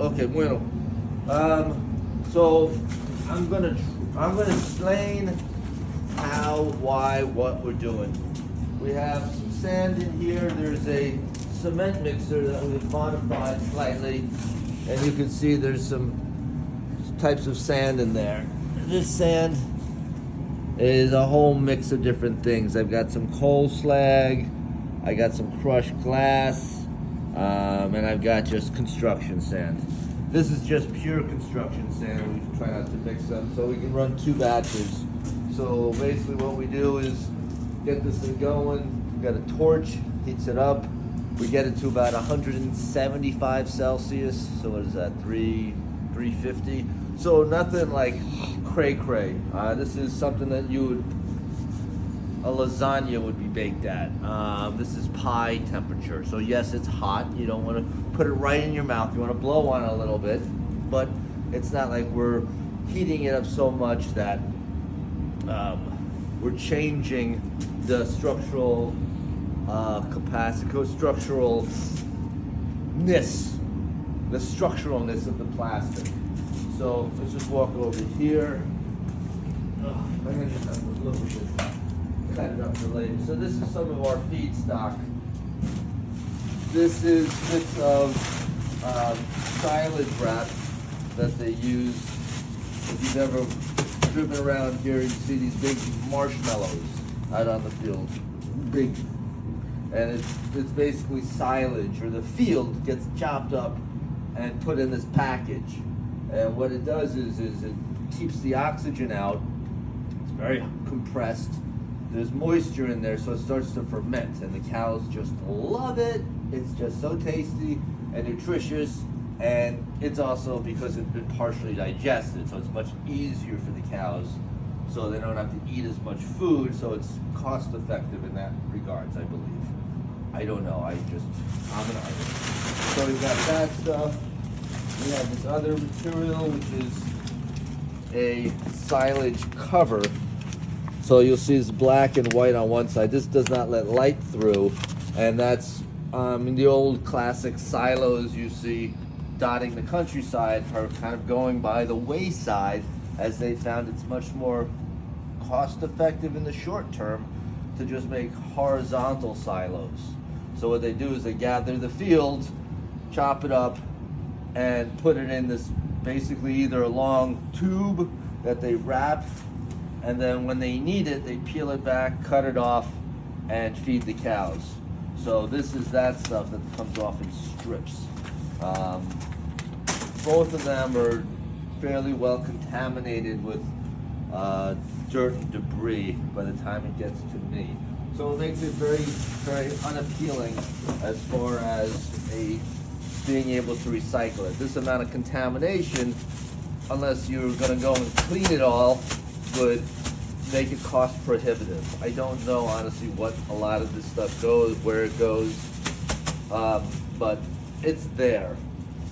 Okay, bueno. So I'm gonna explain how, why, what we're doing. We have some sand in here. There's a cement mixer that we've modified slightly, and you can see there's some types of sand in there. This sand is a whole mix of different things. I've got some coal slag, I got some crushed glass, and I've got just construction sand. This is just pure construction sand. We try not to mix them, so we can run 2 batches. So basically what we do is get this thing going. We've got a torch, heats it up. We get it to about 175 Celsius. So what is that, 350? So nothing like cray. This is something that a lasagna would be baked at. This is pie temperature. So yes, it's hot. You don't want to put it right in your mouth. You want to blow on it a little bit, but it's not like we're heating it up so much that we're changing the structural capacity, the structuralness of the plastic. So let's just walk over here. I'm gonna just have to look at this. Cut it up for later. So this is some of our feedstock. This is bits of silage wrap that they use. If you've ever driven around here, you see these big marshmallows out on the field. Big. And it's basically silage, or the field gets chopped up and put in this package. And what it does is it keeps the oxygen out. It's very compressed. There's moisture in there, so it starts to ferment, and the cows just love it. It's just so tasty and nutritious, and it's also because it's been partially digested, so it's much easier for the cows, so they don't have to eat as much food, so it's cost effective in that regards, I believe. I don't know, I'm an artist. So we've got that stuff. We have this other material, which is a silage cover. So you'll see it's black and white on one side. This does not let light through, and that's in the old classic silos you see dotting the countryside are kind of going by the wayside, as they found it's much more cost effective in the short term to just make horizontal silos. So what they do is they gather the field, chop it up, and put it in this basically either a long tube that they wrap, and then when they need it, they peel it back, cut it off, and feed the cows. So this is that stuff that comes off in strips. Both of them are fairly well contaminated with dirt and debris by the time it gets to me. So it makes it very, very unappealing as far as being able to recycle it. This amount of contamination, unless you're going to go and clean it all, would make it cost prohibitive. I don't know honestly what a lot of this stuff goes, where it goes, but it's there.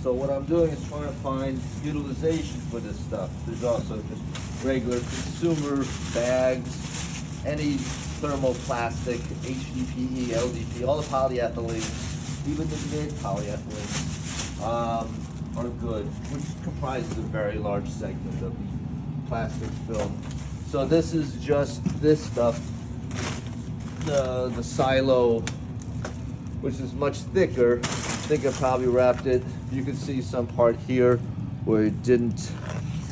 So what I'm doing is trying to find utilization for this stuff. There's also just regular consumer bags, any thermoplastic, HDPE, LDPE, all the polyethylene, even the mid polyethylene are good, which comprises a very large segment of the plastic film. So this is just this stuff, the silo, which is much thicker. I think I probably wrapped it. You can see some part here where it didn't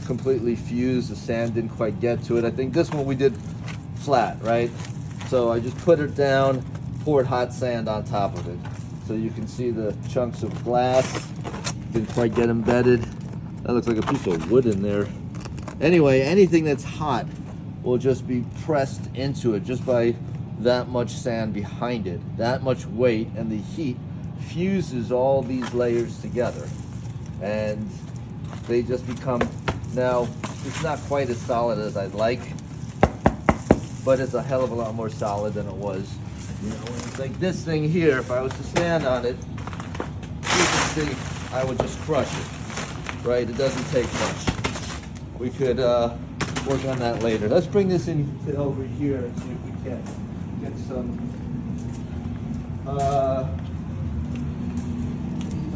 completely fuse. The sand didn't quite get to it. I think this one we did flat, right? So I just put it down, poured hot sand on top of it. So you can see the chunks of glass. Didn't quite get embedded. That looks like a piece of wood in there. Anyway, anything that's hot will just be pressed into it just by that much sand behind it. That much weight, and the heat fuses all these layers together, and they just become, now it's not quite as solid as I'd like, but it's a hell of a lot more solid than it was. You know, it's like this thing here, if I was to stand on it, you can see I would just crush it, right? It doesn't take much. We could work on that later. Let's bring this in over here and see if we can get some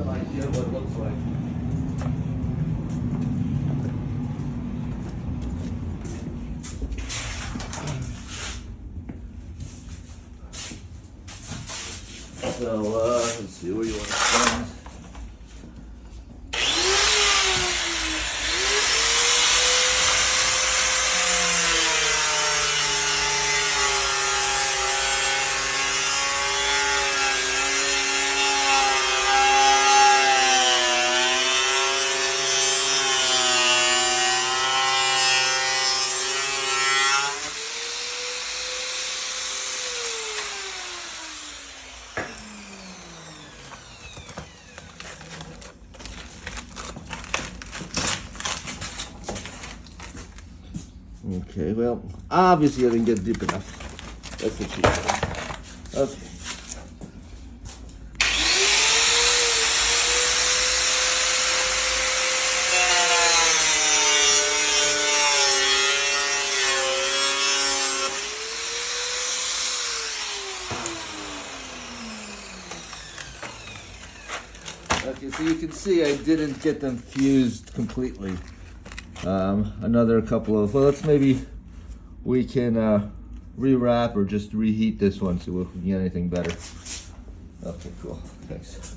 idea of what it looks like. So, let's see where you want to stand. Okay, well, obviously I didn't get deep enough. That's the truth. Okay. Okay, so you can see I didn't get them fused completely. Another couple of, well, we can rewrap or just reheat this one, see if we can get anything better. Okay, cool, thanks.